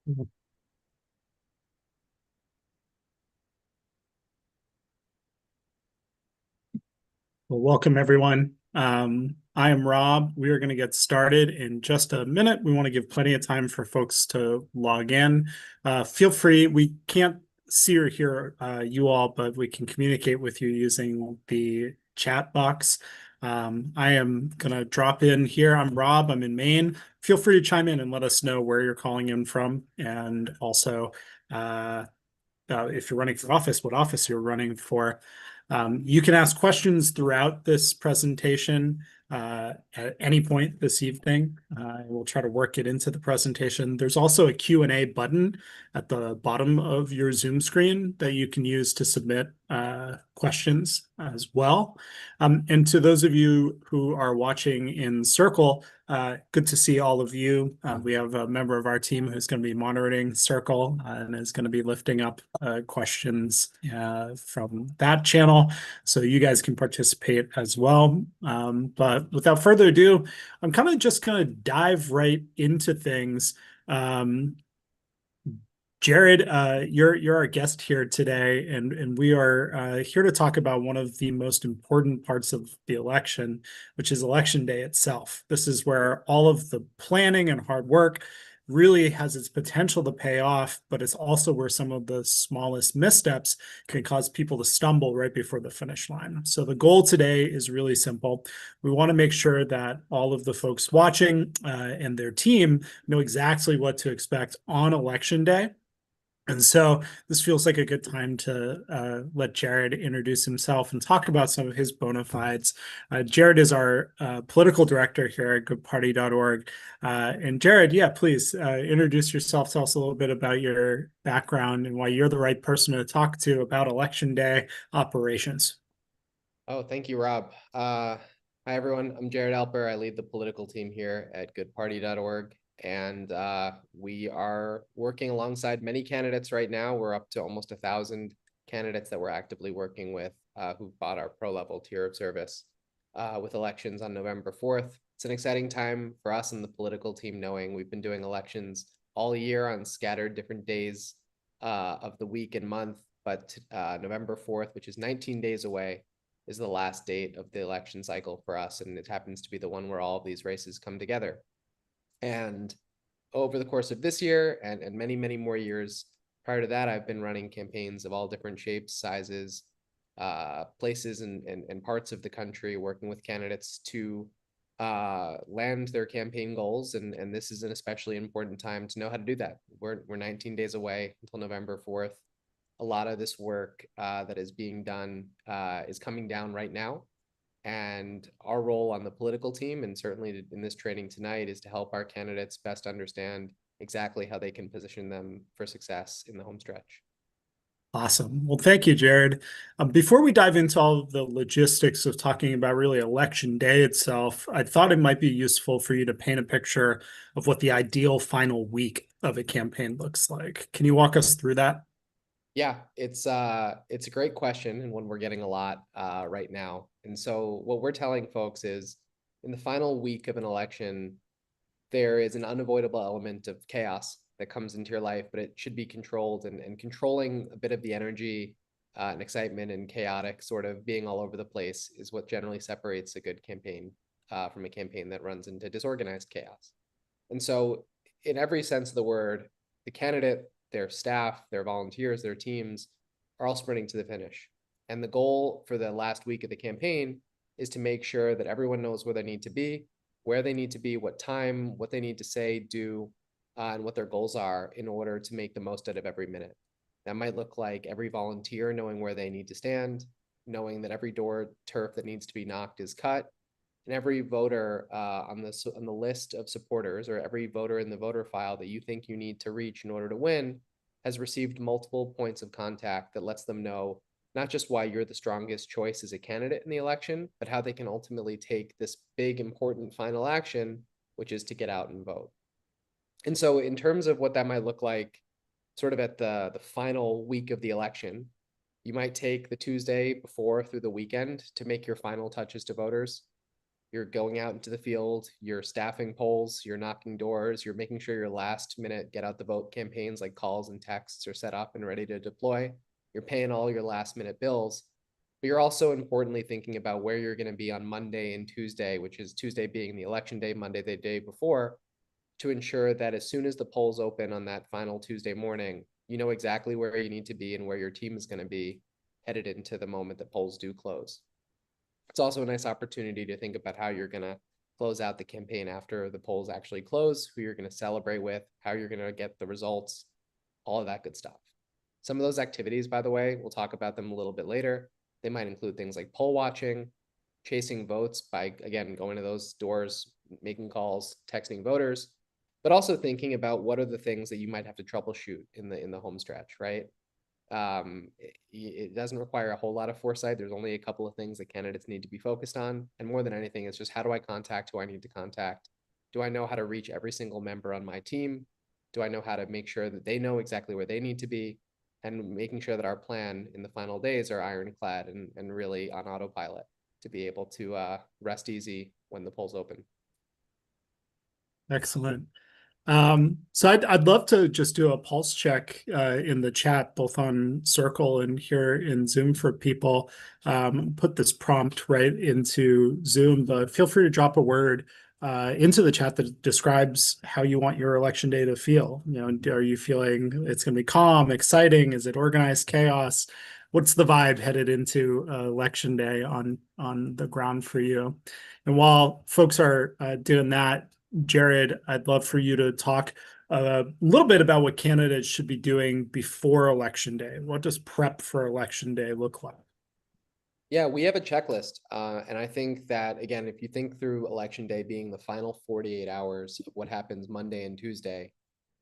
Well, welcome everyone. I am Rob. We are going to get started in just a minute. We want to give plenty of time for folks to log in. Feel free. We can't see or hear you all, but we can communicate with you using the chat box. I am going to drop in here. I'm Rob. I'm in Maine. Feel free to chime in and let us know where you're calling in from, and also uh, if you're running for office, what office you're running for. You can ask questions throughout this presentation at any point this evening. We'll try to work it into the presentation. There's also a Q&A button at the bottom of your Zoom screen that you can use to submit questions as well. And to those of you who are watching in Circle, good to see all of you. We have a member of our team who's going to be monitoring Circle and is going to be lifting up questions from that channel, so you guys can participate as well. But without further ado, I'm kind of just going to dive right into things. Um, Jared, you're our guest here today, and we are here to talk about one of the most important parts of the election, which is election day itself. This is where all of the planning and hard work really has its potential to pay off, but it's also where some of the smallest missteps can cause people to stumble right before the finish line. So the goal today is really simple. We want to make sure that all of the folks watching and their team know exactly what to expect on election day. And so this feels like a good time to let Jared introduce himself and talk about some of his bona fides. Jared is our political director here at goodparty.org. And Jared, yeah, please introduce yourself. Tell us a little bit about your background and why you're the right person to talk to about election day operations. Oh, thank you, Rob. Hi, everyone. I'm Jared Alper. I lead the political team here at goodparty.org. And we are working alongside many candidates right now. We're up to almost 1,000 candidates that we're actively working with who've bought our pro-level tier of service with elections on November 4th. It's an exciting time for us and the political team, knowing we've been doing elections all year on scattered different days of the week and month. But November 4th, which is 19 days away, is the last date of the election cycle for us. And it happens to be the one where all of these races come together. And over the course of this year and many, many more years prior to that, I've been running campaigns of all different shapes, sizes, places and parts of the country, working with candidates to land their campaign goals. And this is an especially important time to know how to do that. We're 19 days away until November 4th. A lot of this work that is being done is coming down right now. And our role on the political team, and certainly in this training tonight, is to help our candidates best understand exactly how they can position them for success in the home stretch. Awesome. Well, thank you, Jared. Before we dive into all of the logistics of talking about really election day itself, I thought it might be useful for you to paint a picture of what the ideal final week of a campaign looks like. Can you walk us through that? Yeah, it's a great question and one we're getting a lot right now. And so what we're telling folks is in the final week of an election, there is an unavoidable element of chaos that comes into your life, but it should be controlled, and controlling a bit of the energy and excitement and chaotic sort of being all over the place is what generally separates a good campaign from a campaign that runs into disorganized chaos. And so, in every sense of the word, the candidate, their staff, their volunteers, their teams are all sprinting to the finish. And the goal for the last week of the campaign is to make sure that everyone knows where they need to be, where they need to be, what time, what they need to say, do, and what their goals are in order to make the most out of every minute. That might look like every volunteer knowing where they need to stand, knowing that every door turf that needs to be knocked is cut, and every voter on the list of supporters, or every voter in the voter file that you think you need to reach in order to win, has received multiple points of contact that lets them know not just why you're the strongest choice as a candidate in the election, but how they can ultimately take this big, important final action, which is to get out and vote. And so, in terms of what that might look like, sort of at the final week of the election, you might take the Tuesday before through the weekend to make your final touches to voters. You're going out into the field, you're staffing polls, you're knocking doors, you're making sure your last minute get out the vote campaigns like calls and texts are set up and ready to deploy. You're paying all your last minute bills, but you're also importantly thinking about where you're going to be on Monday and Tuesday, which is Tuesday being the election day, Monday the day before, to ensure that as soon as the polls open on that final Tuesday morning, you know exactly where you need to be and where your team is going to be headed into the moment that polls do close. It's also a nice opportunity to think about how you're going to close out the campaign after the polls actually close, who you're going to celebrate with, how you're going to get the results, all of that good stuff. Some of those activities, by the way, we'll talk about them a little bit later. They might include things like poll watching, chasing votes by, again, going to those doors, making calls, texting voters, but also thinking about what are the things that you might have to troubleshoot in the home stretch, right? It doesn't require a whole lot of foresight. There's only a couple of things that candidates need to be focused on. And more than anything, it's just how do I contact who I need to contact? Do I know how to reach every single member on my team? Do I know how to make sure that they know exactly where they need to be? And making sure that our plan in the final days are ironclad and really on autopilot to be able to rest easy when the polls open. Excellent. So I'd love to just do a pulse check in the chat, both on Circle and here in Zoom for people. Put this prompt right into Zoom, but feel free to drop a word into the chat that describes how you want your election day to feel. You know, are you feeling it's going to be calm, exciting? Is it organized chaos? What's the vibe headed into election day on the ground for you? And while folks are doing that, Jared, I'd love for you to talk a little bit about what candidates should be doing before election day. What does prep for election day look like? Yeah, we have a checklist. And I think that, again, if you think through election day being the final 48 hours of what happens Monday and Tuesday,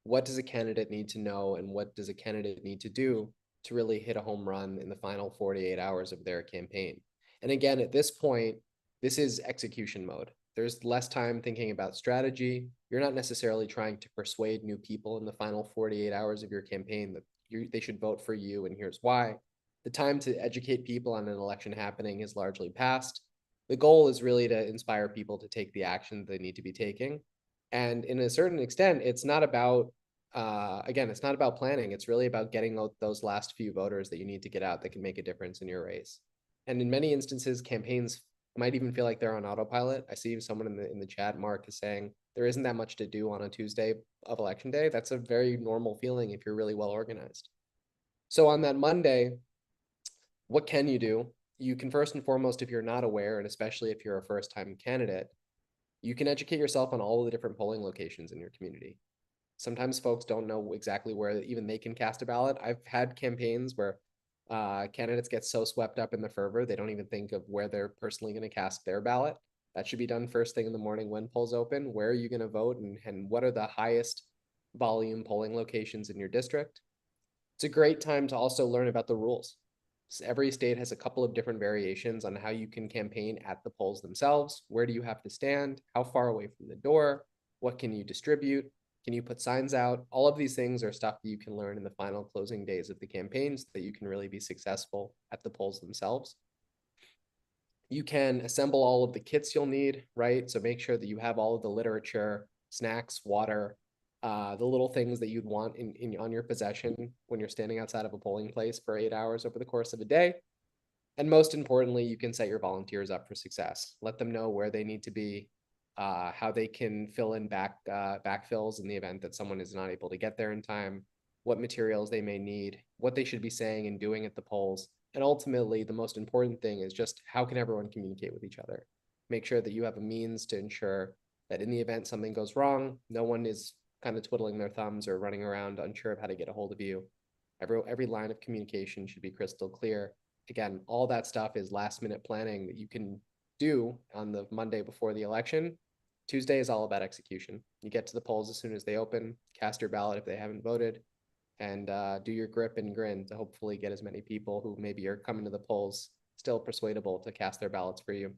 what does a candidate need to know and what does a candidate need to do to really hit a home run in the final 48 hours of their campaign? And again, at this point, this is execution mode. There's less time thinking about strategy. You're not necessarily trying to persuade new people in the final 48 hours of your campaign that they should vote for you, and here's why. The time to educate people on an election happening is largely past. The goal is really to inspire people to take the action they need to be taking. And in a certain extent, it's not about, again, it's not about planning. It's really about getting those last few voters that you need to get out that can make a difference in your race. And in many instances, campaigns might even feel like they're on autopilot. I see someone in the chat, Mark, is saying there isn't that much to do on a Tuesday of election day. That's a very normal feeling if you're really well organized. So on that Monday, what can you do? You can first and foremost, if you're not aware, and especially if you're a first-time candidate, you can educate yourself on all the different polling locations in your community. Sometimes folks don't know exactly where even they can cast a ballot. I've had campaigns where candidates get so swept up in the fervor, they don't even think of where they're personally going to cast their ballot. That should be done first thing in the morning when polls open. Where are you going to vote and what are the highest volume polling locations in your district? It's a great time to also learn about the rules. Every state has a couple of different variations on how you can campaign at the polls themselves. Where do you have to stand? How far away from the door? What can you distribute? Can you put signs out? All of these things are stuff that you can learn in the final closing days of the campaigns that you can really be successful at the polls themselves. You can assemble all of the kits you'll need, right? So make sure that you have all of the literature, snacks, water, the little things that you'd want on your possession when you're standing outside of a polling place for 8 hours over the course of a day. And most importantly, you can set your volunteers up for success. Let them know where they need to be, how they can fill in backfills in the event that someone is not able to get there in time, what materials they may need, what they should be saying and doing at the polls. And ultimately, the most important thing is just how can everyone communicate with each other? Make sure that you have a means to ensure that in the event something goes wrong, no one is kind of twiddling their thumbs or running around unsure of how to get a hold of you. Every line of communication should be crystal clear. Again, all that stuff is last minute planning that you can do on the Monday before the election. Tuesday is all about execution. You get to the polls as soon as they open, cast your ballot if they haven't voted, and do your grip and grin to hopefully get as many people who maybe are coming to the polls still persuadable to cast their ballots for you.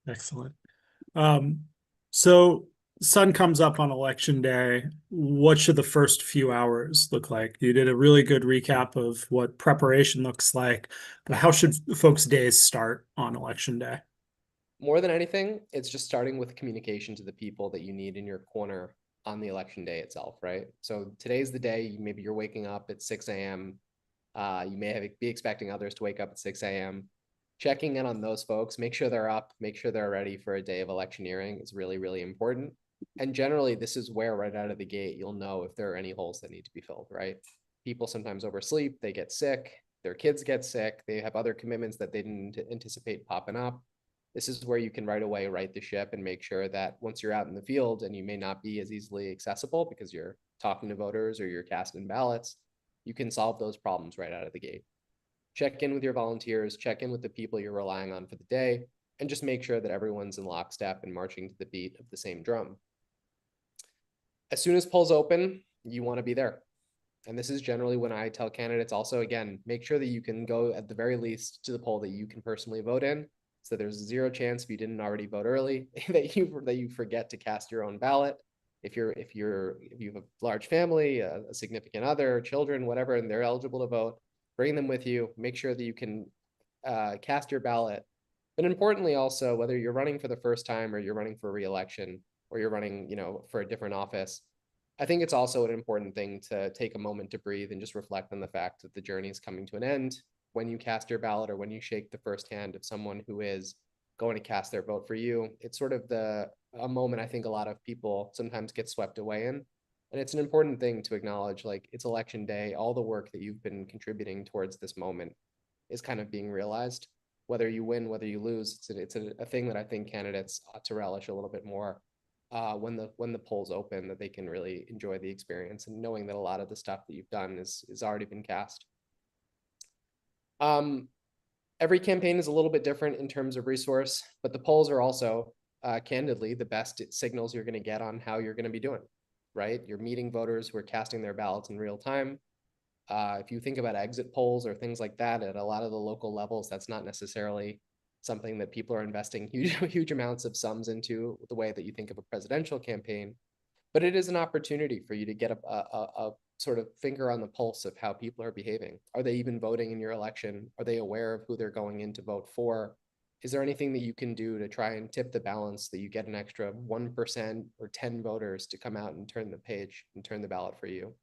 Excellent. So sun comes up on election day. What should the first few hours look like? You did a really good recap of what preparation looks like, but how should folks' days start on election day? More than anything, it's just starting with communication to the people that you need in your corner on the election day itself, right? So today's the day, maybe you're waking up at 6 a.m. You may be expecting others to wake up at 6 a.m. Checking in on those folks, make sure they're up, make sure they're ready for a day of electioneering is really, really important. And generally, this is where right out of the gate, you'll know if there are any holes that need to be filled, right? People sometimes oversleep, they get sick, their kids get sick, they have other commitments that they didn't anticipate popping up. This is where you can right away right the ship and make sure that once you're out in the field and you may not be as easily accessible because you're talking to voters or you're casting ballots, you can solve those problems right out of the gate. Check in with your volunteers, check in with the people you're relying on for the day, and just make sure that everyone's in lockstep and marching to the beat of the same drum. As soon as polls open, you want to be there. And this is generally when I tell candidates also, again, make sure that you can go at the very least to the poll that you can personally vote in. So there's zero chance if you didn't already vote early that you forget to cast your own ballot. If you have a large family, a significant other, children, whatever, and they're eligible to vote, bring them with you. Make sure that you can cast your ballot. But importantly, also whether you're running for the first time or you're running for re-election or you're running, for a different office, I think it's also an important thing to take a moment to breathe and just reflect on the fact that the journey is coming to an end when you cast your ballot or when you shake the first hand of someone who is going to cast their vote for you. It's sort of a moment I think a lot of people sometimes get swept away in. And it's an important thing to acknowledge, like, it's election day, all the work that you've been contributing towards this moment is kind of being realized. Whether you win, whether you lose, it's a thing that I think candidates ought to relish a little bit more when the polls open, that they can really enjoy the experience and knowing that a lot of the stuff that you've done is already been cast. Every campaign is a little bit different in terms of resource, but the polls are also candidly the best signals you're going to get on how you're going to be doing, right? You're meeting voters who are casting their ballots in real time. If you think about exit polls or things like that at a lot of the local levels, that's not necessarily something that people are investing huge amounts of sums into the way that you think of a presidential campaign. But it is an opportunity for you to get a sort of finger on the pulse of how people are behaving. Are they even voting in your election? Are they aware of who they're going in to vote for? Is there anything that you can do to try and tip the balance that you get an extra 1% or 10 voters to come out and turn the page and turn the ballot for you?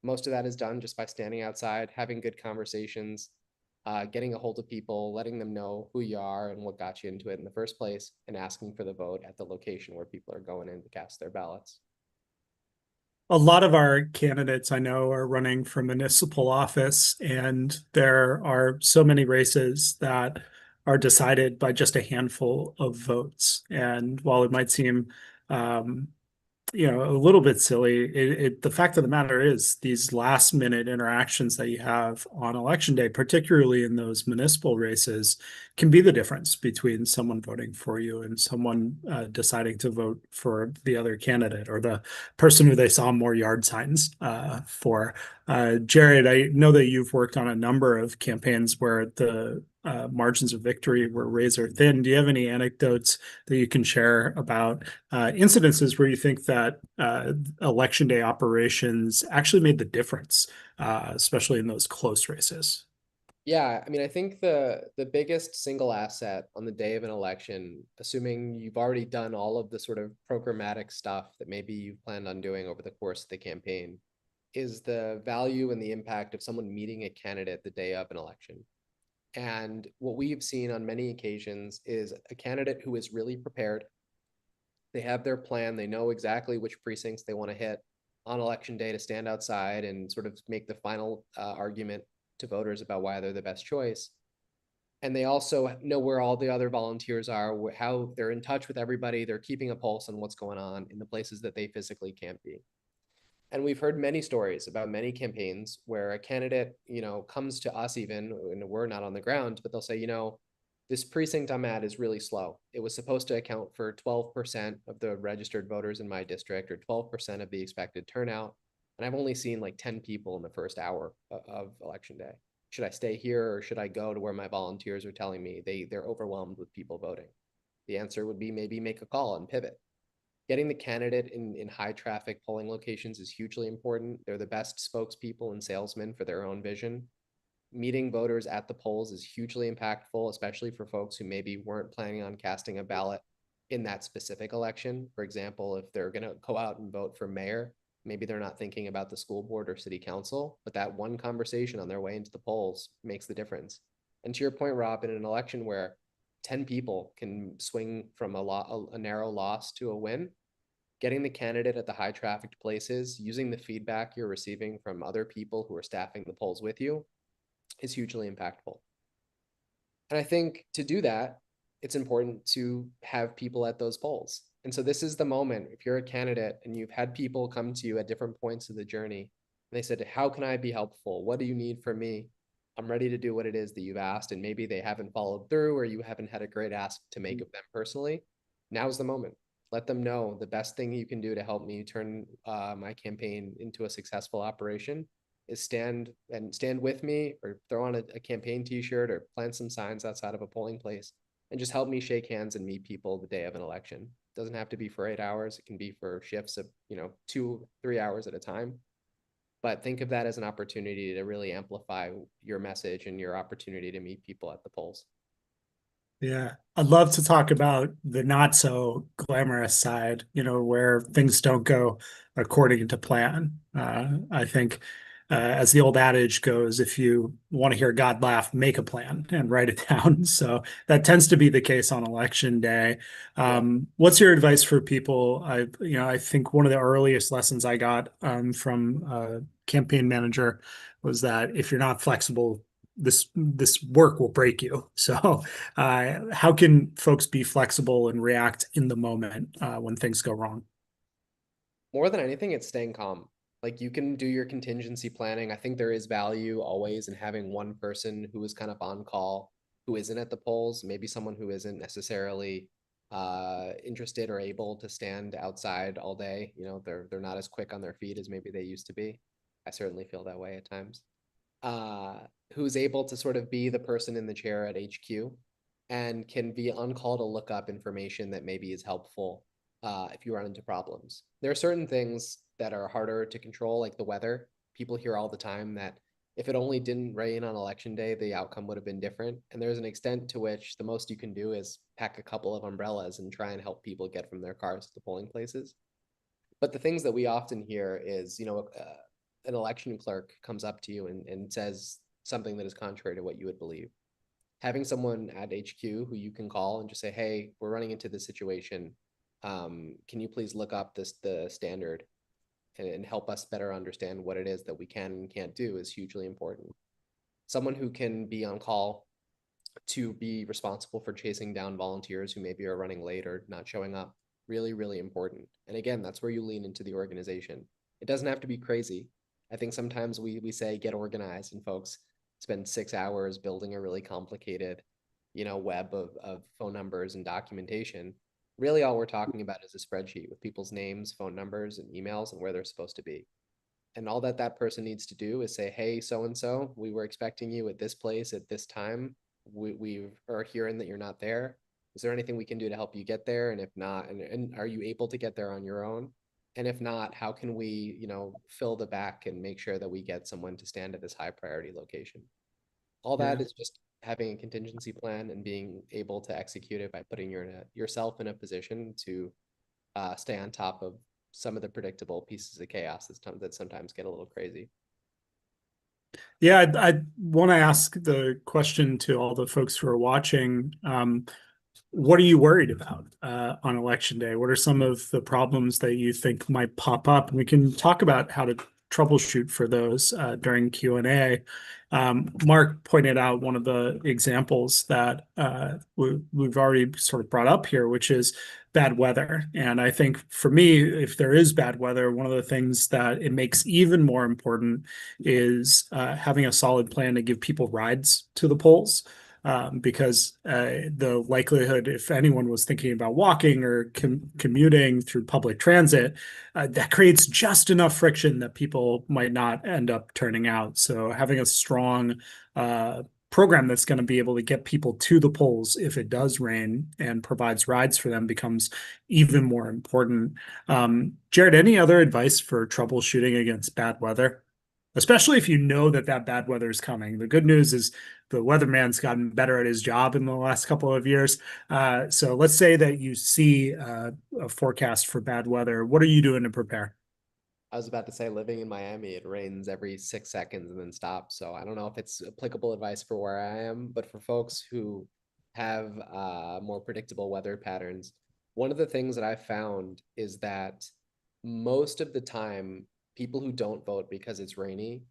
Most of that is done just by standing outside, having good conversations, getting a hold of people, letting them know who you are and what got you into it in the first place, and asking for the vote at the location where people are going in to cast their ballots. A lot of our candidates I know are running for municipal office, and there are so many races that are decided by just a handful of votes. And while it might seem a little bit silly. The fact of the matter is these last minute interactions that you have on election day, particularly in those municipal races, can be the difference between someone voting for you and someone deciding to vote for the other candidate or the person who they saw more yard signs for. Jared, I know that you've worked on a number of campaigns where the margins of victory were razor thin. Do you have any anecdotes that you can share about incidences where you think that election day operations actually made the difference, especially in those close races? Yeah, I mean, I think the biggest single asset on the day of an election, assuming you've already done all of the sort of programmatic stuff that maybe you've planned on doing over the course of the campaign, is the value and the impact of someone meeting a candidate the day of an election. And what we've seen on many occasions is a candidate who is really prepared. They have their plan, they know exactly which precincts they want to hit on election day to stand outside and sort of make the final argument to voters about why they're the best choice. And they also know where all the other volunteers are, how they're in touch with everybody, they're keeping a pulse on what's going on in the places that they physically can't be. And we've heard many stories about many campaigns where a candidate, comes to us even, and we're not on the ground, but they'll say, this precinct I'm at is really slow. It was supposed to account for 12% of the registered voters in my district or 12% of the expected turnout. And I've only seen like 10 people in the first hour of election day. Should I stay here or should I go to where my volunteers are telling me they're overwhelmed with people voting? The answer would be maybe make a call and pivot. Getting the candidate in high traffic polling locations is hugely important. They're the best spokespeople and salesmen for their own vision. meeting voters at the polls is hugely impactful, especially for folks who maybe weren't planning on casting a ballot in that specific election. For example, if they're going to go out and vote for mayor, maybe they're not thinking about the school board or city council, but that one conversation on their way into the polls makes the difference. And to your point, Rob, in an election where 10 people can swing from a narrow loss to a win, getting the candidate at the high trafficked places, using the feedback you're receiving from other people who are staffing the polls with you is hugely impactful. And I think to do that, it's important to have people at those polls. And so this is the moment, if you're a candidate and you've had people come to you at different points of the journey, and they said, how can I be helpful? What do you need from me? I'm ready to do what it is that you've asked. And maybe they haven't followed through, or you haven't had a great ask to make of them personally. Now's the moment. Let them know the best thing you can do to help me turn my campaign into a successful operation is stand with me, or throw on a campaign t-shirt, or plant some signs outside of a polling place, and just help me shake hands and meet people the day of an election. It doesn't have to be for 8 hours. It can be for shifts of 2-3 hours at a time. But think of that as an opportunity to really amplify your message and your opportunity to meet people at the polls. Yeah, I'd love to talk about the not so glamorous side, where things don't go according to plan. I think, as the old adage goes, if you want to hear God laugh, make a plan and write it down. So that tends to be the case on election day. What's your advice for people? I think one of the earliest lessons I got from a campaign manager was that if you're not flexible, this work will break you. So how can folks be flexible and react in the moment when things go wrong? More than anything, it's staying calm. Like, you can do your contingency planning. I think there is value always in having one person who is kind of on call, who isn't at the polls, maybe someone who isn't necessarily interested or able to stand outside all day. They're not as quick on their feet as maybe they used to be. I certainly feel that way at times. Who's able to sort of be the person in the chair at HQ and can be on call to look up information that maybe is helpful if you run into problems. There are certain things that are harder to control, like the weather. People hear all the time that if it only didn't rain on election day, the outcome would have been different. And there's an extent to which the most you can do is pack a couple of umbrellas and try and help people get from their cars to the polling places. But the things that we often hear is, an election clerk comes up to you and says something that is contrary to what you would believe. Having someone at HQ who you can call and just say, hey, we're running into this situation. Can you please look up the standard and help us better understand what it is that we can and can't do is hugely important. Someone who can be on call to be responsible for chasing down volunteers who maybe are running late or not showing up, really, really important. And again, that's where you lean into the organization. It doesn't have to be crazy. I think sometimes we say get organized, and folks spend 6 hours building a really complicated, web of phone numbers and documentation. Really, all we're talking about is a spreadsheet with people's names, phone numbers, and emails, and where they're supposed to be. And all that person needs to do is say, hey, so-and-so, we were expecting you at this place at this time. We are hearing that you're not there. Is there anything we can do to help you get there? And if not, and are you able to get there on your own? And if not, how can we, fill the back and make sure that we get someone to stand at this high priority location? All that is just having a contingency plan and being able to execute it by putting yourself in a position to stay on top of some of the predictable pieces of chaos that sometimes get a little crazy. Yeah, I want to ask the question to all the folks who are watching. What are you worried about on election day? What are some of the problems that you think might pop up? And we can talk about how to troubleshoot for those during Q&A. Mark pointed out one of the examples that we've already sort of brought up here, which is bad weather. And I think for me, if there is bad weather, one of the things that it makes even more important is having a solid plan to give people rides to the polls. Because the likelihood, if anyone was thinking about walking or commuting through public transit, that creates just enough friction that people might not end up turning out. So having a strong program that's going to be able to get people to the polls if it does rain and provides rides for them becomes even more important. Jared, any other advice for troubleshooting against bad weather? especially if you know that that bad weather is coming. The good news is the weatherman's gotten better at his job in the last couple of years. So let's say that you see a forecast for bad weather. What are you doing to prepare? I was about to say, living in Miami, it rains every 6 seconds and then stops. So I don't know if it's applicable advice for where I am, but for folks who have more predictable weather patterns, one of the things that I found is that most of the time, people who don't vote because it's rainy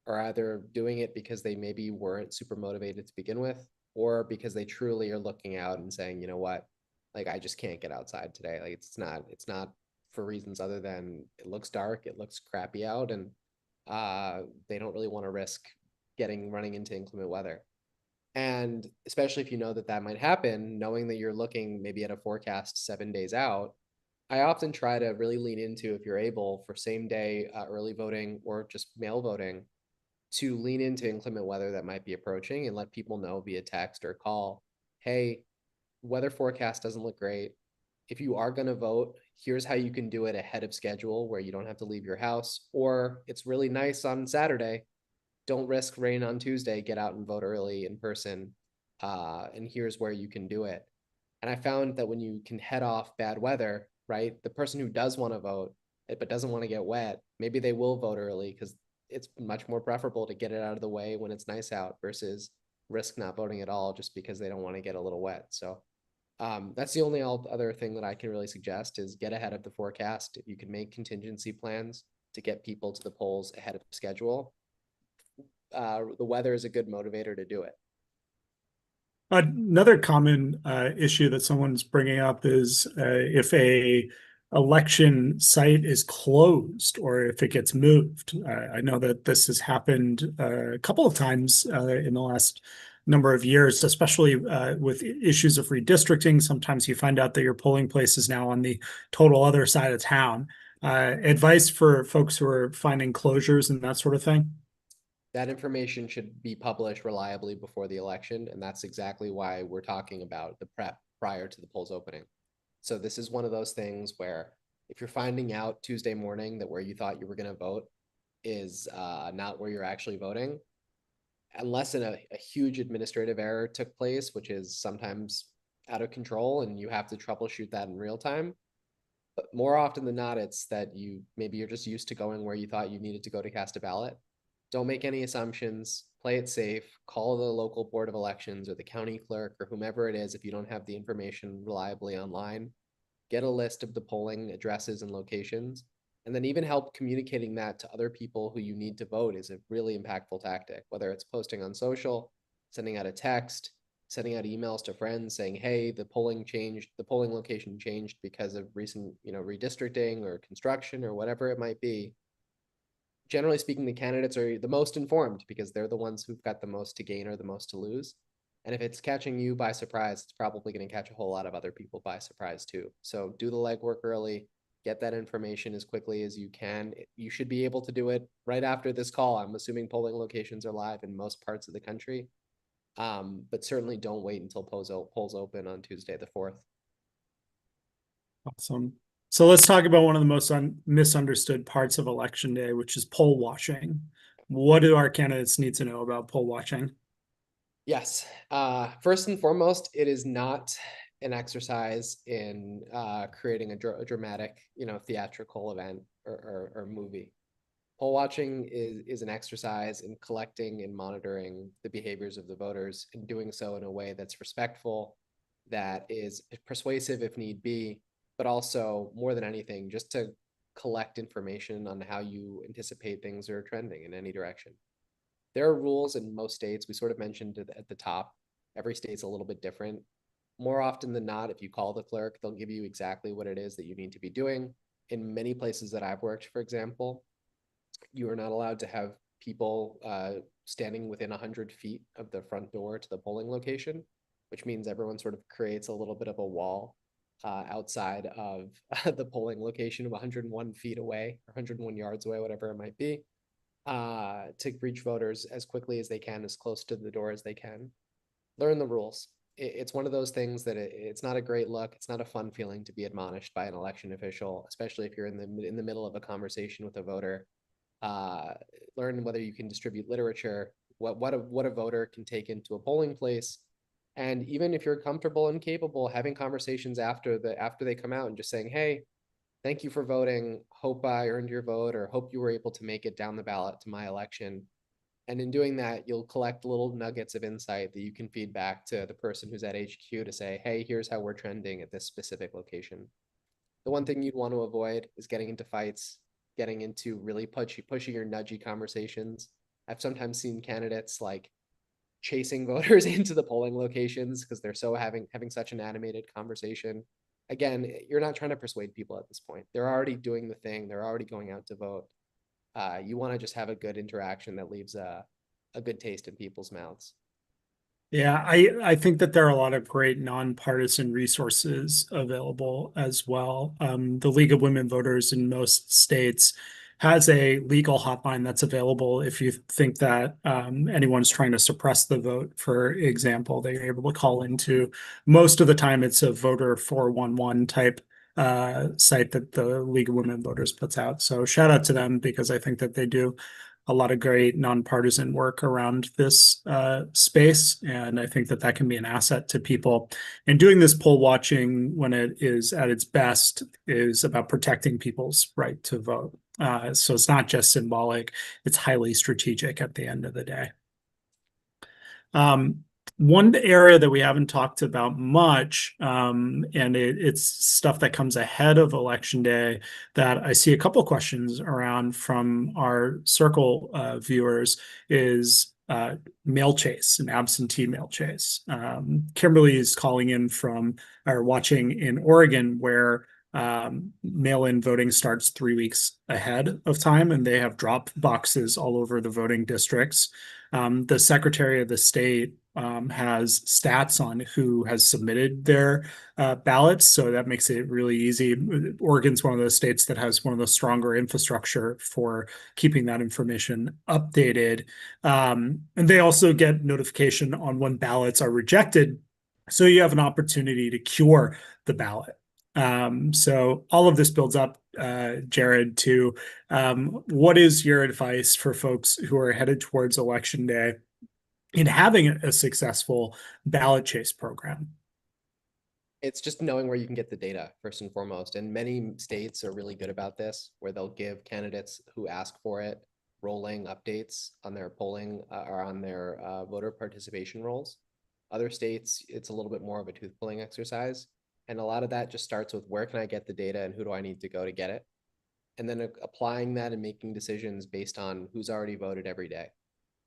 are either doing it because they maybe weren't super motivated to begin with, or because they truly are looking out and saying, you know what, like I just can't get outside today. Like it's not for reasons other than it looks dark, it looks crappy out, and they don't really want to risk running into inclement weather. And especially if you know that that might happen, knowing that you're looking maybe at a forecast 7 days out, I often try to really lean into, if you're able, for same day early voting or just mail voting, to lean into inclement weather that might be approaching and let people know via text or call, hey, weather forecast doesn't look great. If you are going to vote, here's how you can do it ahead of schedule where you don't have to leave your house. Or it's really nice on Saturday. Don't risk rain on Tuesday. Get out and vote early in person. And here's where you can do it. And I found that when you can head off bad weather, right, the person who does want to vote but doesn't want to get wet, maybe they will vote early because it's much more preferable to get it out of the way when it's nice out versus risk not voting at all just because they don't want to get a little wet. So that's the only other thing that I can really suggest is get ahead of the forecast. You can make contingency plans to get people to the polls ahead of schedule. The weather is a good motivator to do it. Another common issue that someone's bringing up is if a election site is closed or if it gets moved. I know that this has happened a couple of times in the last number of years, especially with issues of redistricting. Sometimes you find out that your polling place is now on the total other side of town. Advice for folks who are finding closures and that sort of thing? That information should be published reliably before the election, and that's exactly why we're talking about the prep prior to the polls opening. So this is one of those things where if you're finding out Tuesday morning that where you thought you were going to vote is not where you're actually voting, unless a huge administrative error took place, which is sometimes out of control and you have to troubleshoot that in real time. But more often than not, it's that you're just used to going where you thought you needed to go to cast a ballot. Don't make any assumptions, play it safe, call the local board of elections or the county clerk or whomever it is if you don't have the information reliably online. Get a list of the polling addresses and locations, and then even help communicating that to other people who you need to vote is a really impactful tactic, whether it's posting on social, sending out a text, sending out emails to friends saying, hey, the polling changed, the polling location changed because of recent, redistricting or construction or whatever it might be. Generally speaking, the candidates are the most informed because they're the ones who've got the most to gain or the most to lose. And if it's catching you by surprise, it's probably going to catch a whole lot of other people by surprise too. So do the legwork early, get that information as quickly as you can. You should be able to do it right after this call. I'm assuming polling locations are live in most parts of the country. But certainly don't wait until polls open on Tuesday the 4th. Awesome. So let's talk about one of the most misunderstood parts of election day, which is poll watching. What do our candidates need to know about poll watching? Yes. First and foremost, it is not an exercise in creating a dramatic, theatrical event or movie. Poll watching is an exercise in collecting and monitoring the behaviors of the voters and doing so in a way that's respectful, that is persuasive if need be, but also more than anything, just to collect information on how you anticipate things are trending in any direction. There are rules in most states. We sort of mentioned it at the top. Every state's a little bit different. More often than not, if you call the clerk, they'll give you exactly what it is that you need to be doing. In many places that I've worked, for example, you are not allowed to have people standing within 100 feet of the front door to the polling location, which means everyone sort of creates a little bit of a wall outside of the polling location of 101 feet away or 101 yards away, whatever it might be, to reach voters as quickly as they can, as close to the door as they can. Learn the rules. It's one of those things that it's not a great look. It's not a fun feeling to be admonished by an election official, especially if you're in the middle of a conversation with a voter uh, learn whether you can distribute literature, what a voter can take into a polling place. And even if you're comfortable and capable, having conversations after they come out and just saying, hey, thank you for voting. Hope I earned your vote, or hope you were able to make it down the ballot to my election. And in doing that, you'll collect little nuggets of insight that you can feed back to the person who's at HQ to say, hey, here's how we're trending at this specific location. The one thing you'd want to avoid is getting into fights, getting into really pushing or nudgy conversations. I've sometimes seen candidates like chasing voters into the polling locations because they're so having such an animated conversation. Again, you're not trying to persuade people at this point. They're already doing the thing. They're already going out to vote. You want to just have a good interaction that leaves a good taste in people's mouths. Yeah, I think that there are a lot of great nonpartisan resources available as well. The League of Women Voters in most states has a legal hotline that's available if you think that anyone's trying to suppress the vote, for example, they're able to call into. Most of the time, it's a voter 411 type site that the League of Women Voters puts out. So shout out to them because I think that they do a lot of great nonpartisan work around this space. And I think that that can be an asset to people. And doing this poll watching when it is at its best is about protecting people's right to vote. So it's not just symbolic, it's highly strategic at the end of the day. Um, one area that we haven't talked about much, and it's stuff that comes ahead of Election Day that I see a couple questions around from our circle viewers is mail chase and absentee mail chase. Kimberly is calling in from or watching in Oregon where mail-in voting starts 3 weeks ahead of time, and they have drop boxes all over the voting districts. The Secretary of the State has stats on who has submitted their ballots, so that makes it really easy. Oregon's one of those states that has one of the stronger infrastructure for keeping that information updated. And they also get notification on when ballots are rejected, so you have an opportunity to cure the ballot. So all of this builds up, Jared, to what is your advice for folks who are headed towards Election Day in having a successful ballot chase program? It's just knowing where you can get the data first and foremost. And many states are really good about this, where they'll give candidates who ask for it rolling updates on their polling or on their voter participation rolls. Other states, it's a little bit more of a tooth pulling exercise. And a lot of that just starts with where can I get the data and who do I need to go to get it? And then applying that and making decisions based on who's already voted every day.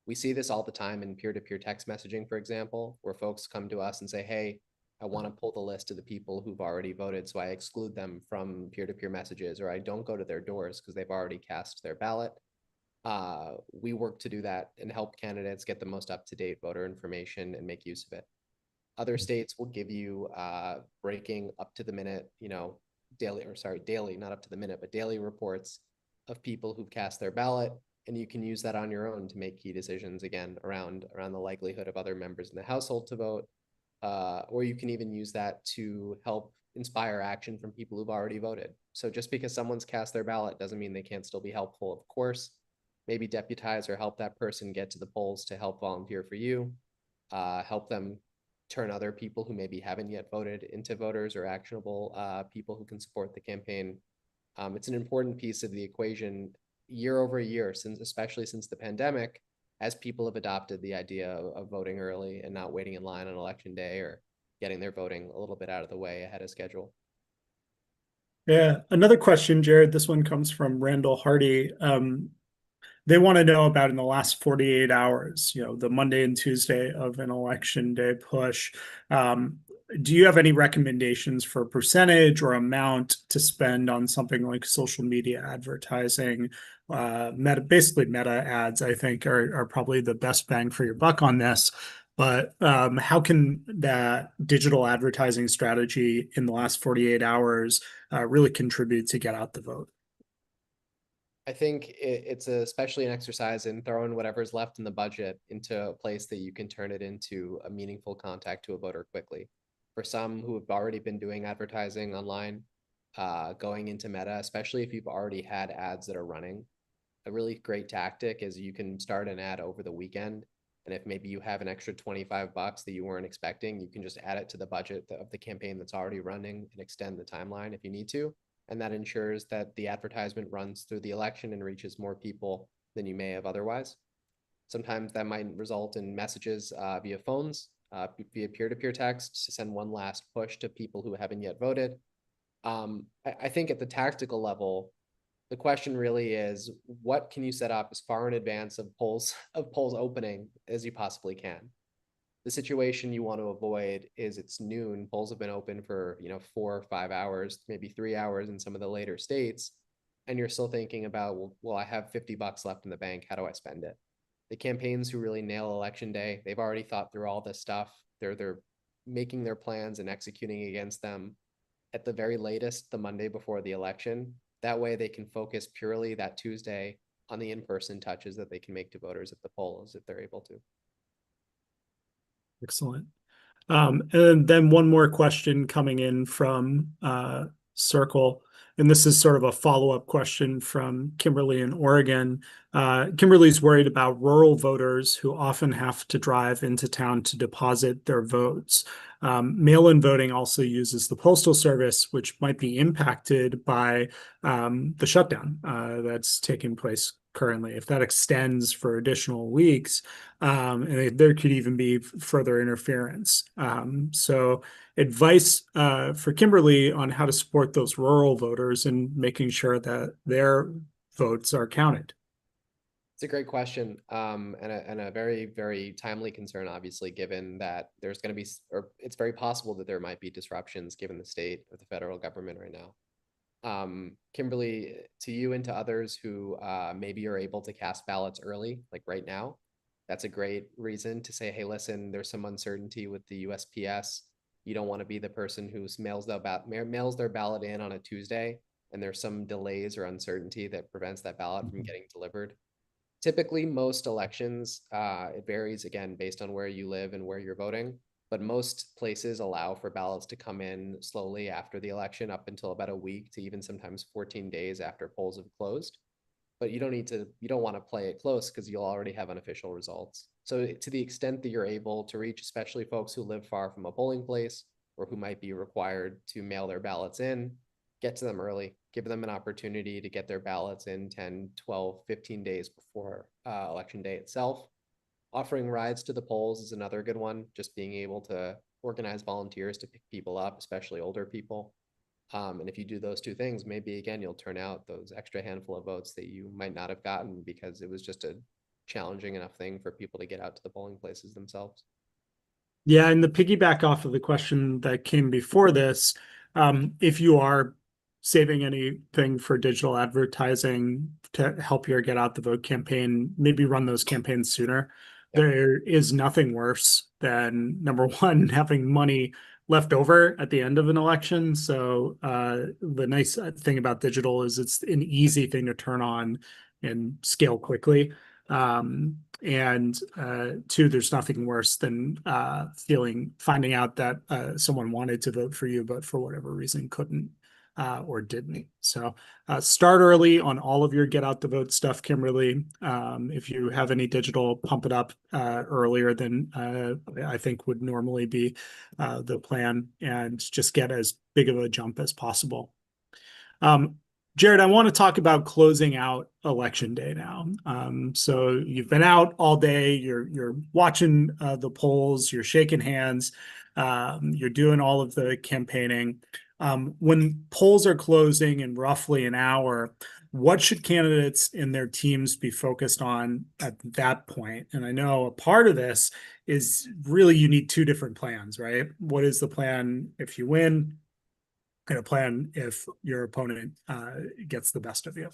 We see this all the time in peer-to-peer text messaging, for example, where folks come to us and say, hey, I want to pull the list of the people who've already voted, so I exclude them from peer-to-peer messages, or I don't go to their doors because they've already cast their ballot. We work to do that and help candidates get the most up-to-date voter information and make use of it. Other states will give you breaking up to the minute, daily, not up to the minute, but daily reports of people who've cast their ballot. And you can use that on your own to make key decisions again around the likelihood of other members in the household to vote. Or you can even use that to help inspire action from people who've already voted. So just because someone's cast their ballot doesn't mean they can't still be helpful, of course. Maybe deputize or help that person get to the polls to help volunteer for you, help them turn other people who maybe haven't yet voted into voters or actionable people who can support the campaign. It's an important piece of the equation year over year, especially since the pandemic, as people have adopted the idea of voting early and not waiting in line on election day or getting their voting a little bit out of the way ahead of schedule. Yeah, another question, Jared. This one comes from Randall Hardy. They want to know about in the last 48 hours, the Monday and Tuesday of an Election Day push. Do you have any recommendations for percentage or amount to spend on something like social media advertising? Basically meta ads, I think, are probably the best bang for your buck on this. But how can that digital advertising strategy in the last 48 hours really contribute to get out the vote? I think it's especially an exercise in throwing whatever's left in the budget into a place that you can turn it into a meaningful contact to a voter quickly. For some who have already been doing advertising online, going into Meta, especially if you've already had ads that are running, a really great tactic is you can start an ad over the weekend. And if maybe you have an extra 25 bucks that you weren't expecting, you can just add it to the budget of the campaign that's already running and extend the timeline if you need to. And that ensures that the advertisement runs through the election and reaches more people than you may have otherwise. Sometimes that might result in messages via phones, via peer-to-peer text to send one last push to people who haven't yet voted. I think at the tactical level, the question really is, what can you set up as far in advance of polls opening as you possibly can? The situation you want to avoid is it's noon. Polls have been open for 4 or 5 hours, maybe 3 hours in some of the later states, and you're still thinking about, well, I have 50 bucks left in the bank. How do I spend it? The campaigns who really nail election day, they've already thought through all this stuff. They're making their plans and executing against them at the very latest the Monday before the election. That way they can focus purely that Tuesday on the in-person touches that they can make to voters at the polls if they're able to. Excellent. And then one more question coming in from Circle. And this is sort of a follow-up question from Kimberly in Oregon. Kimberly's worried about rural voters who often have to drive into town to deposit their votes. Mail-in voting also uses the Postal Service, which might be impacted by the shutdown that's taking place currently. If that extends for additional weeks, and there could even be further interference. So advice for Kimberly on how to support those rural voters and making sure that their votes are counted. It's a great question, and a very, very timely concern, obviously, given that there's going to be, or it's very possible that there might be disruptions given the state of the federal government right now. Kimberly, to you and to others who maybe are able to cast ballots early, like right now, that's a great reason to say, hey, listen, there's some uncertainty with the USPS. You don't want to be the person who mails their ballot in on a Tuesday, and there's some delays or uncertainty that prevents that ballot from getting delivered. Typically, most elections, it varies again based on where you live and where you're voting, but most places allow for ballots to come in slowly after the election up until about a week to even sometimes 14 days after polls have closed. But you don't want to play it close because you'll already have unofficial results. So to the extent that you're able to reach, especially folks who live far from a polling place or who might be required to mail their ballots in, get to them early, give them an opportunity to get their ballots in 10, 12, 15 days before election day itself. Offering rides to the polls is another good one, just being able to organize volunteers to pick people up, especially older people. And if you do those two things, maybe again, you'll turn out those extra handful of votes that you might not have gotten because it was just a challenging enough thing for people to get out to the polling places themselves. Yeah, and the piggyback off of the question that came before this, if you are saving anything for digital advertising to help your get out the vote campaign, maybe run those campaigns sooner. Yep. There is nothing worse than number one, having money left over at the end of an election. So the nice thing about digital is it's an easy thing to turn on and scale quickly. And two, there's nothing worse than finding out that someone wanted to vote for you, but for whatever reason couldn't or didn't. So start early on all of your get out the vote stuff, Kimberly. If you have any digital, pump it up earlier than I think would normally be the plan, and just get as big of a jump as possible. Jared, I want to talk about closing out election day now. So you've been out all day, you're watching the polls, you're shaking hands, you're doing all of the campaigning. When polls are closing in roughly an hour, what should candidates and their teams be focused on at that point? And I know a part of this is really you need two different plans, right? What is the plan if you win? And a plan if your opponent gets the best of you.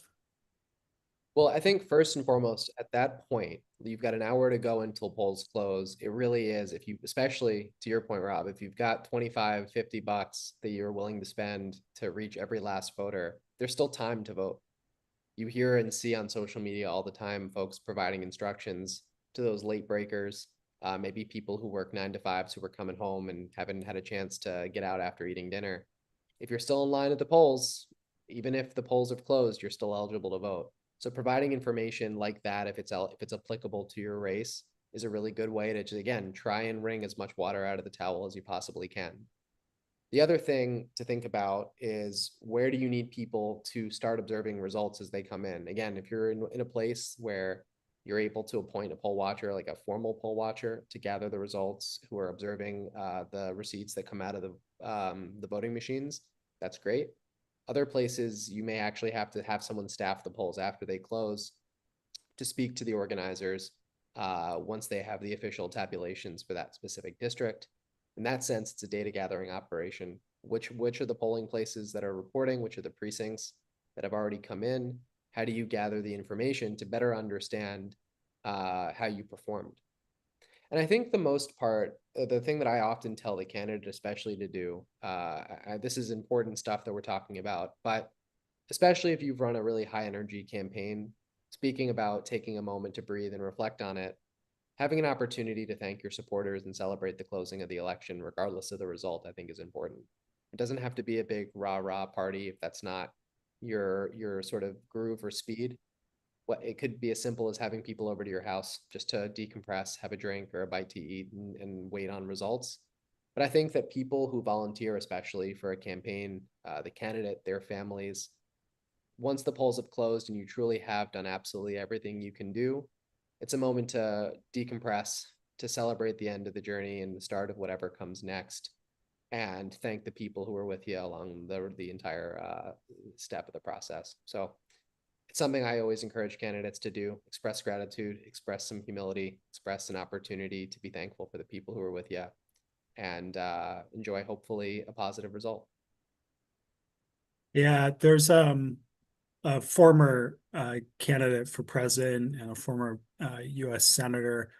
Well, I think first and foremost, at that point, you've got an hour to go until polls close. It really is, if you, especially to your point, Rob, if you've got 25, 50 bucks that you're willing to spend to reach every last voter, there's still time to vote. You hear and see on social media all the time, folks providing instructions to those late breakers, maybe people who work 9 to 5s who were coming home and haven't had a chance to get out after eating dinner. If you're still in line at the polls, even if the polls have closed, you're still eligible to vote. So providing information like that, if it's applicable to your race, is a really good way to just, again, try and wring as much water out of the towel as you possibly can. The other thing to think about is, where do you need people to start observing results as they come in? Again, if you're in a place where you're able to appoint a poll watcher, like a formal poll watcher, to gather the results, who are observing the receipts that come out of the voting machines, that's great. Other places, you may actually have to have someone staff the polls after they close to speak to the organizers once they have the official tabulations for that specific district. In that sense, it's a data gathering operation. Which are the polling places that are reporting? Which are the precincts that have already come in? How do you gather the information to better understand how you performed? And I think the most part, the thing that I often tell the candidate, especially to do, this is important stuff that we're talking about, but especially if you've run a really high energy campaign, speaking about taking a moment to breathe and reflect on it, having an opportunity to thank your supporters and celebrate the closing of the election, regardless of the result, I think is important. It doesn't have to be a big rah-rah party if that's not your sort of groove or speed. What it could be as simple as having people over to your house just to decompress, have a drink or a bite to eat, and wait on results. But I think that people who volunteer, especially for a campaign, the candidate, their families, once the polls have closed and you truly have done absolutely everything you can do, it's a moment to decompress, to celebrate the end of the journey and the start of whatever comes next, and thank the people who were with you along the entire step of the process. So it's something I always encourage candidates to do: express gratitude, express some humility, express an opportunity to be thankful for the people who are with you, and enjoy, hopefully, a positive result. Yeah, there's a former candidate for president and a former U.S. senator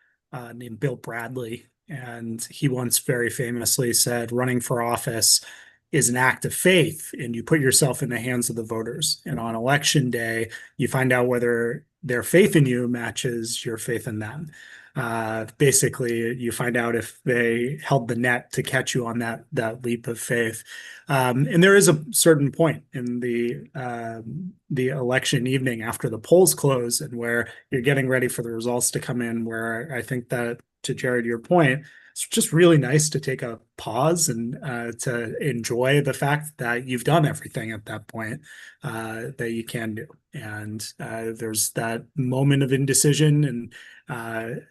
named Bill Bradley. And he once very famously said, running for office is an act of faith, and you put yourself in the hands of the voters. And on election day, you find out whether their faith in you matches your faith in them. Basically, you find out if they held the net to catch you on that leap of faith. And there is a certain point in the election evening after the polls close and where you're getting ready for the results to come in, where I think that, to Jared, your point, it's just really nice to take a pause and to enjoy the fact that you've done everything at that point that you can do. And there's that moment of indecision and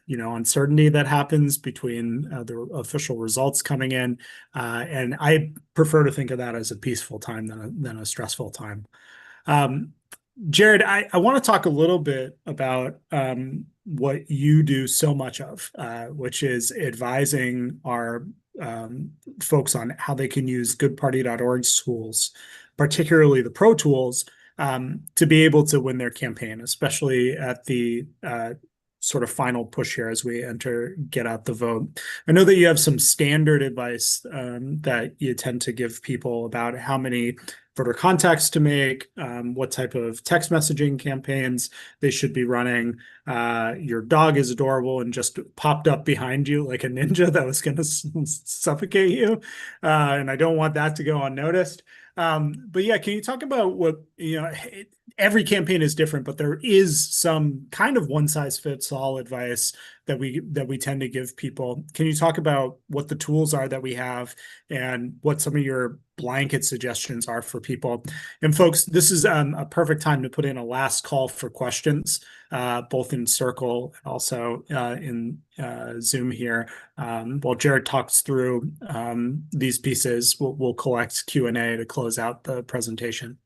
uncertainty that happens between the official results coming in. And I prefer to think of that as a peaceful time than a stressful time. Jared, I want to talk a little bit about what you do so much of, which is advising our folks on how they can use goodparty.org tools, particularly the pro tools, to be able to win their campaign, especially at the sort of final push here as we enter get out the vote. I know that you have some standard advice that you tend to give people about how many voter contacts to make, what type of text messaging campaigns they should be running. Your dog is adorable and just popped up behind you like a ninja that was going to suffocate you. And I don't want that to go unnoticed. But yeah, can you talk about what, every campaign is different, but there is some kind of one size fits all advice that we tend to give people. Can you talk about what the tools are that we have and what some of your blanket suggestions are for people? And folks, this is a perfect time to put in a last call for questions, both in Circle and also in Zoom here. While Jared talks through these pieces, we'll collect Q&A to close out the presentation.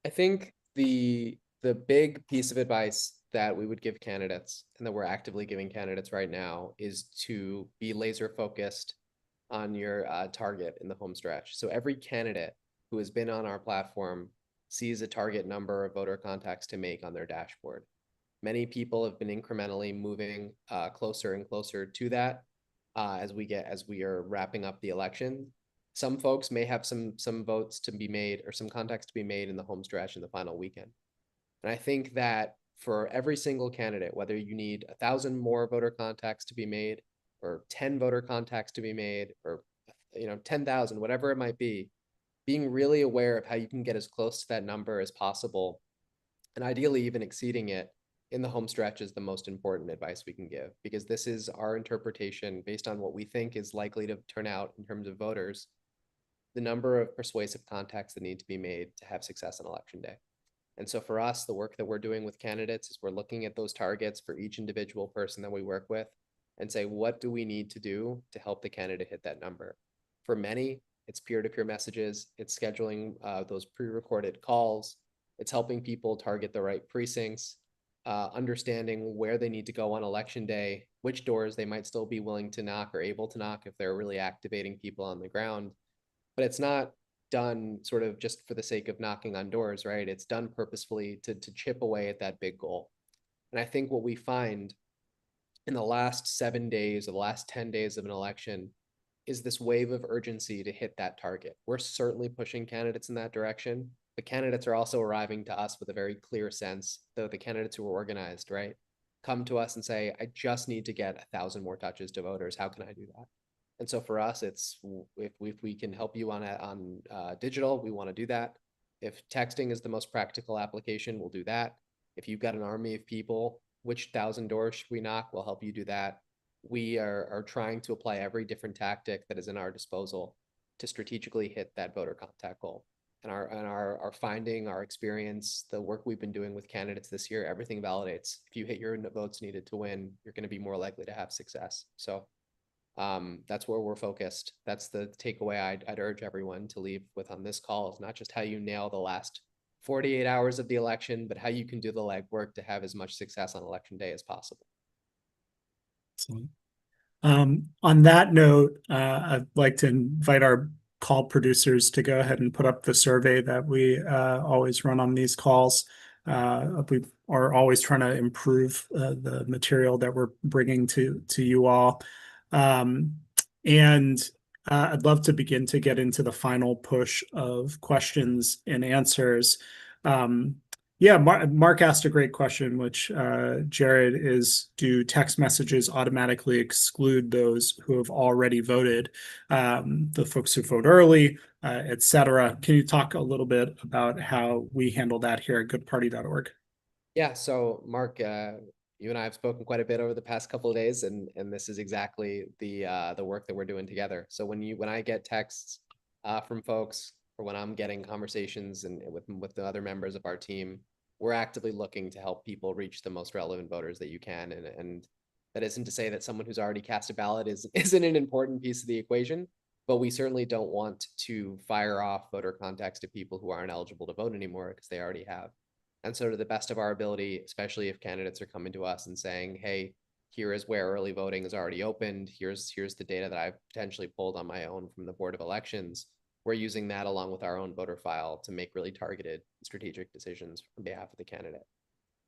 I think the big piece of advice that we would give candidates, and that we're actively giving candidates right now, is to be laser focused on your target in the home stretch. So every candidate who has been on our platform sees a target number of voter contacts to make on their dashboard. Many people have been incrementally moving closer and closer to that as we are wrapping up the election. Some folks may have some votes to be made, or some contacts to be made in the home stretch in the final weekend. And I think that for every single candidate, whether you need 1,000 more voter contacts to be made, or 10 voter contacts to be made, or 10,000, whatever it might be, being really aware of how you can get as close to that number as possible and ideally even exceeding it in the home stretch is the most important advice we can give, because this is our interpretation based on what we think is likely to turn out in terms of voters, the number of persuasive contacts that need to be made to have success on election day. And so for us, the work that we're doing with candidates is we're looking at those targets for each individual person that we work with and say, what do we need to do to help the candidate hit that number? For many, it's peer-to-peer messages, it's scheduling those pre-recorded calls, it's helping people target the right precincts, understanding where they need to go on election day, which doors they might still be willing to knock or able to knock if they're really activating people on the ground. But it's not done sort of just for the sake of knocking on doors, right? It's done purposefully to chip away at that big goal. And I think what we find in the last 7 days or the last 10 days of an election is this wave of urgency to hit that target. We're certainly pushing candidates in that direction, but candidates are also arriving to us with a very clear sense, though the candidates who are organized, right, come to us and say, I just need to get 1,000 more touches to voters. How can I do that? And so for us, it's if we can help you on digital, we want to do that. If texting is the most practical application, we'll do that. If you've got an army of people, which 1,000 doors should we knock? We'll help you do that. We are trying to apply every different tactic that is in our disposal to strategically hit that voter contact goal. And our finding, our experience, the work we've been doing with candidates this year, everything validates. If you hit your votes needed to win, you're going to be more likely to have success. So that's where we're focused. That's the takeaway I'd urge everyone to leave with on this call, is not just how you nail the last 48 hours of the election, but how you can do the legwork to have as much success on election day as possible. Excellent. On that note, I'd like to invite our call producers to go ahead and put up the survey that we always run on these calls. We are always trying to improve the material that we're bringing to you all. And I'd love to begin to get into the final push of questions and answers. Yeah, Mark asked a great question, which Jared, is, do text messages automatically exclude those who have already voted, the folks who vote early, et cetera? Can you talk a little bit about how we handle that here at goodparty.org? Yeah, so Mark, you and I have spoken quite a bit over the past couple of days, and this is exactly the work that we're doing together. So when I get texts from folks, or when I'm getting conversations and with the other members of our team, we're actively looking to help people reach the most relevant voters that you can. And that isn't to say that someone who's already cast a ballot isn't an important piece of the equation, but we certainly don't want to fire off voter contacts to people who aren't eligible to vote anymore because they already have. And so to the best of our ability, especially if candidates are coming to us and saying, hey, here is where early voting is already opened. Here's the data that I've potentially pulled on my own from the Board of Elections. We're using that along with our own voter file to make really targeted strategic decisions on behalf of the candidate.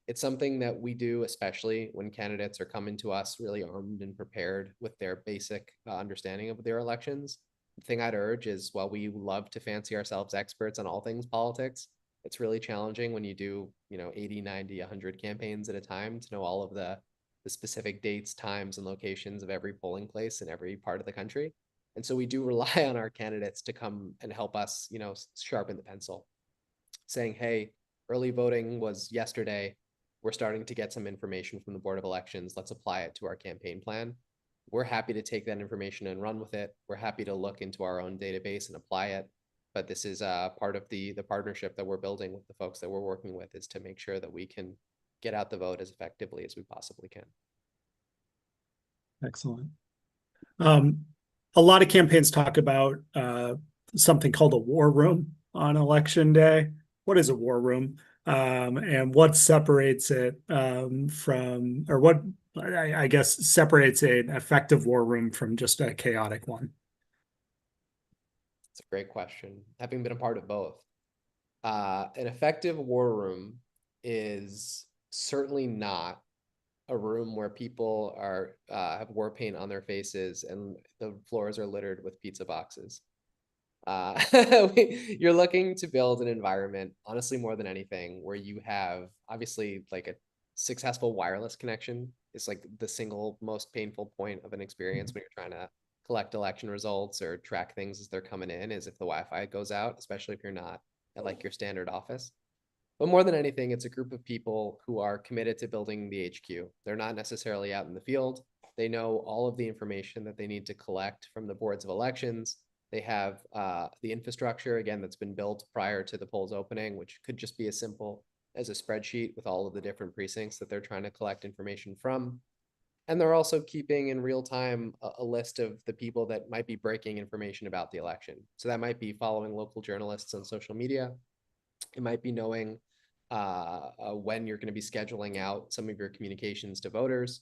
It's something that we do, especially when candidates are coming to us really armed and prepared with their basic understanding of their elections. The thing I'd urge is, while we love to fancy ourselves experts on all things politics, it's really challenging when you do, 80, 90, 100 campaigns at a time to know all of the specific dates, times, and locations of every polling place in every part of the country. And so we do rely on our candidates to come and help us, sharpen the pencil, saying, hey, early voting was yesterday. We're starting to get some information from the Board of Elections. Let's apply it to our campaign plan. We're happy to take that information and run with it. We're happy to look into our own database and apply it. But this is part of the partnership that we're building with the folks that we're working with, is to make sure that we can get out the vote as effectively as we possibly can. Excellent. A lot of campaigns talk about something called a war room on election day. What is a war room? And what separates it from, or what I guess separates an effective war room from just a chaotic one? It's a great question. Having been a part of both, an effective war room is certainly not a room where people are have war paint on their faces and the floors are littered with pizza boxes. You're looking to build an environment, honestly, more than anything, where you have obviously like a successful wireless connection is like the single most painful point of an experience when you're trying to collect election results or track things as they're coming in, is if the Wi-Fi goes out, especially if you're not at like your standard office. But more than anything, it's a group of people who are committed to building the HQ. They're not necessarily out in the field. They know all of the information that they need to collect from the boards of elections. They have the infrastructure, again, that's been built prior to the polls opening, which could just be as simple as a spreadsheet with all of the different precincts that they're trying to collect information from. And they're also keeping in real time a list of the people that might be breaking information about the election. So that might be following local journalists on social media. It might be knowing when you're going to be scheduling out some of your communications to voters.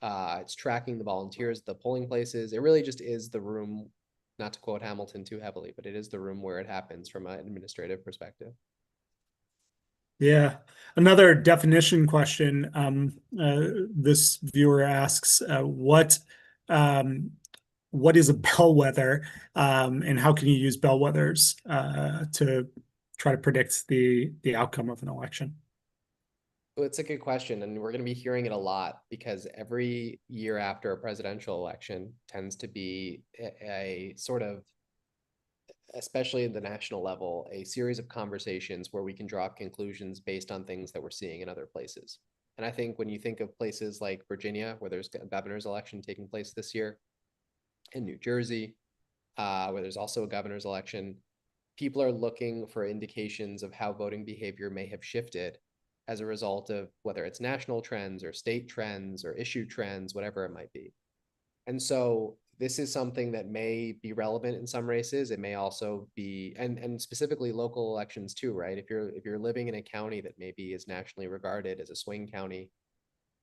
It's tracking the volunteers, the polling places. It really just is the room, not to quote Hamilton too heavily, but it is the room where it happens from an administrative perspective. Yeah. Another definition question. This viewer asks, what is a bellwether, and how can you use bellwethers to try to predict the outcome of an election? Well, it's a good question, and we're going to be hearing it a lot because every year after a presidential election tends to be a sort of, especially at the national level, a series of conversations where we can draw conclusions based on things that we're seeing in other places. And I think when you think of places like Virginia, where there's a governor's election taking place this year, in New Jersey, where there's also a governor's election, people are looking for indications of how voting behavior may have shifted as a result of whether it's national trends or state trends or issue trends, whatever it might be. And so this is something that may be relevant in some races. It may also be, and specifically local elections too, right? If you're living in a county that maybe is nationally regarded as a swing county,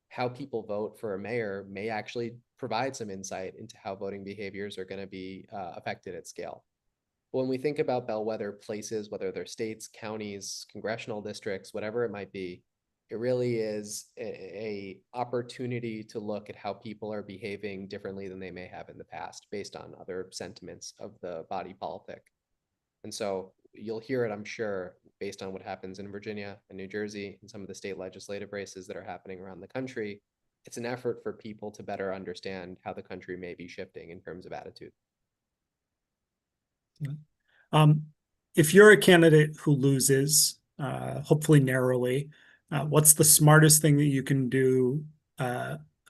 how people vote for a mayor may actually provide some insight into how voting behaviors are going to be affected at scale. When we think about bellwether places, whether they're states, counties, congressional districts, whatever it might be, it really is a opportunity to look at how people are behaving differently than they may have in the past based on other sentiments of the body politic. And so you'll hear it, I'm sure, based on what happens in Virginia and New Jersey and some of the state legislative races that are happening around the country. It's an effort for people to better understand how the country may be shifting in terms of attitude. Um, if you're a candidate who loses, hopefully narrowly, what's the smartest thing that you can do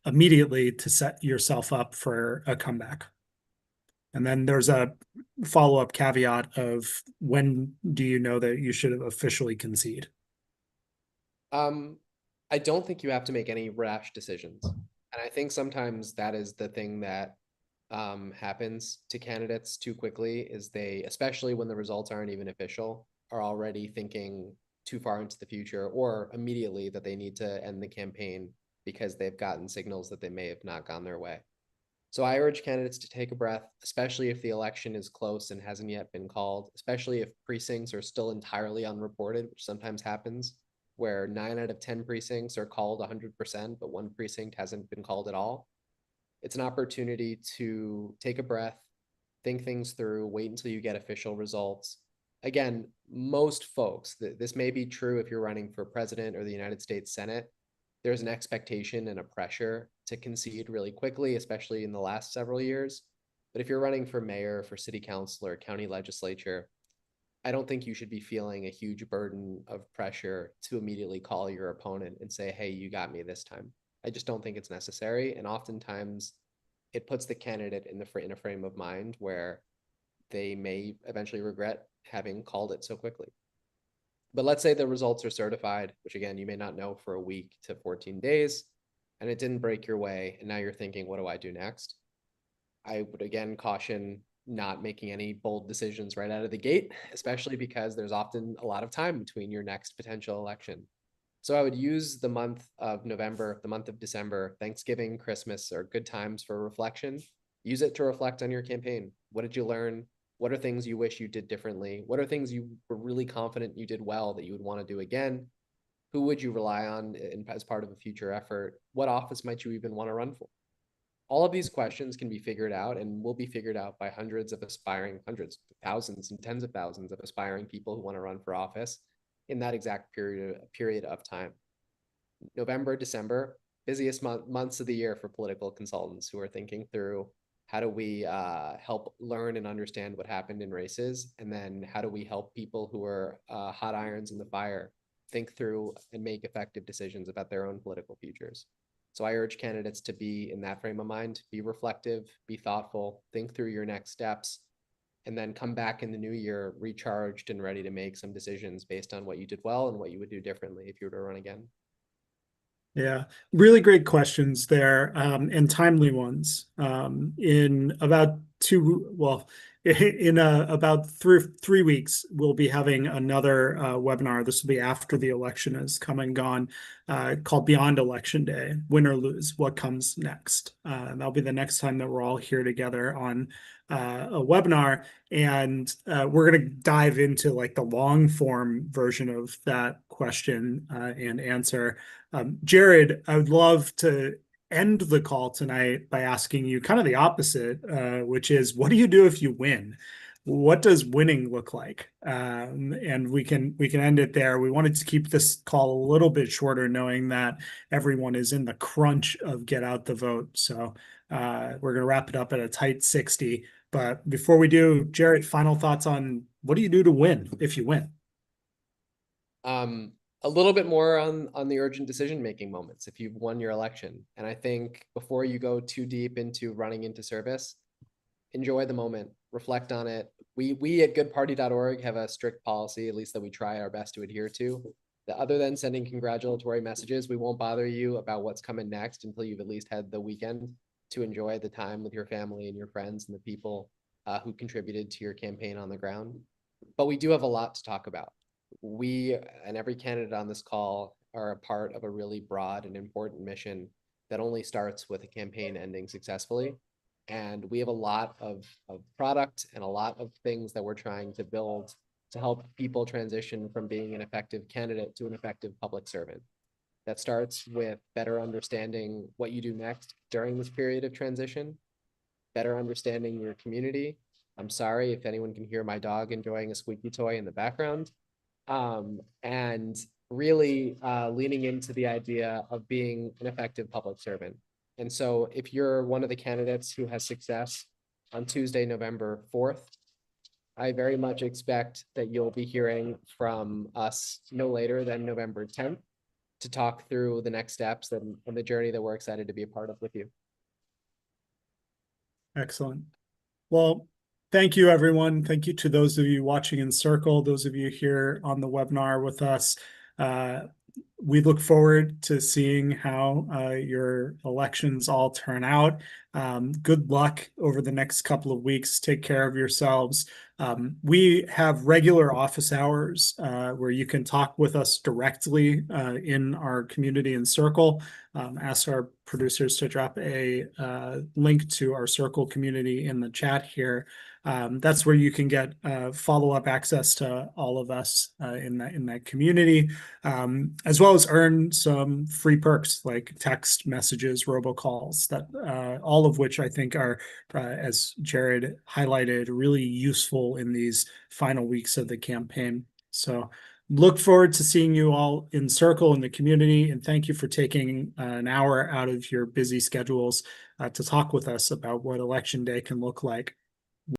immediately to set yourself up for a comeback? And then there's a follow-up caveat of when do you know that you should officially concede? I don't think you have to make any rash decisions. And I think sometimes that is the thing that happens to candidates too quickly is they, especially when the results aren't even official, are already thinking too far into the future or immediately that they need to end the campaign because they've gotten signals that they may have not gone their way. So I urge candidates to take a breath, especially if the election is close and hasn't yet been called, especially if precincts are still entirely unreported, which sometimes happens, where 9 out of 10 precincts are called 100%, but one precinct hasn't been called at all. It's an opportunity to take a breath, think things through, wait until you get official results. Again, most folks, this may be true if you're running for president or the United States Senate, there's an expectation and a pressure to concede really quickly, especially in the last several years. But if you're running for mayor, for city council, or county legislature, I don't think you should be feeling a huge burden of pressure to immediately call your opponent and say, hey, you got me this time. I just don't think it's necessary. And oftentimes it puts the candidate in a frame of mind where they may eventually regret having called it so quickly. But let's say the results are certified, which again, you may not know for a week to 14 days, and it didn't break your way. And now you're thinking, what do I do next? I would again caution not making any bold decisions right out of the gate, especially because there's often a lot of time between your next potential election. So I would use the month of November, the month of December, Thanksgiving, Christmas are good times for reflection. Use it to reflect on your campaign. What did you learn? What are things you wish you did differently? What are things you were really confident you did well that you would want to do again? Who would you rely on as part of a future effort? What office might you even want to run for? All of these questions can be figured out and will be figured out by hundreds, thousands, and tens of thousands of aspiring people who want to run for office in that exact period of time. November, December, busiest months of the year for political consultants who are thinking through how do we help learn and understand what happened in races, and then how do we help people who are hot irons in the fire think through and make effective decisions about their own political futures. So I urge candidates to be in that frame of mind, be reflective, be thoughtful, think through your next steps, and then come back in the new year recharged and ready to make some decisions based on what you did well and what you would do differently if you were to run again. Yeah, really great questions there, and timely ones. In about about three weeks, we'll be having another webinar. This will be after the election has come and gone, called Beyond Election Day, Win or Lose, What Comes Next. That'll be the next time that we're all here together on a webinar, and we're going to dive into like the long form version of that question and answer. Jared, I would love to end the call tonight by asking you kind of the opposite, which is, what do you do if you win? What does winning look like? And we can end it there. We wanted to keep this call a little bit shorter, knowing that everyone is in the crunch of get out the vote. So we're going to wrap it up at a tight 60. But before we do, Jared, final thoughts on what do you do to win if you win? A little bit more on the urgent decision-making moments if you've won your election. And I think before you go too deep into running into service, enjoy the moment, reflect on it. We at goodparty.org have a strict policy, at least that we try our best to adhere to, that other than sending congratulatory messages, we won't bother you about what's coming next until you've at least had the weekend to enjoy the time with your family and your friends and the people who contributed to your campaign on the ground. But we do have a lot to talk about. We and every candidate on this call are a part of a really broad and important mission that only starts with a campaign ending successfully. And we have a lot of product and a lot of things that we're trying to build to help people transition from being an effective candidate to an effective public servant. That starts with better understanding what you do next during this period of transition, better understanding your community. I'm sorry if anyone can hear my dog enjoying a squeaky toy in the background. And really leaning into the idea of being an effective public servant. And so if you're one of the candidates who has success on Tuesday, November 4th, I very much expect that you'll be hearing from us no later than November 10th to talk through the next steps and the journey that we're excited to be a part of with you. Excellent. Well, thank you, everyone. Thank you to those of you watching in Circle, those of you here on the webinar with us. We look forward to seeing how your elections all turn out. Good luck over the next couple of weeks. Take care of yourselves. We have regular office hours where you can talk with us directly in our community in Circle. Ask our producers to drop a link to our Circle community in the chat here. That's where you can get follow-up access to all of us in that community, as well as earn some free perks like text messages, robocalls, that all of which I think are, as Jared highlighted, really useful in these final weeks of the campaign. So look forward to seeing you all in Circle in the community, and thank you for taking an hour out of your busy schedules to talk with us about what Election Day can look like.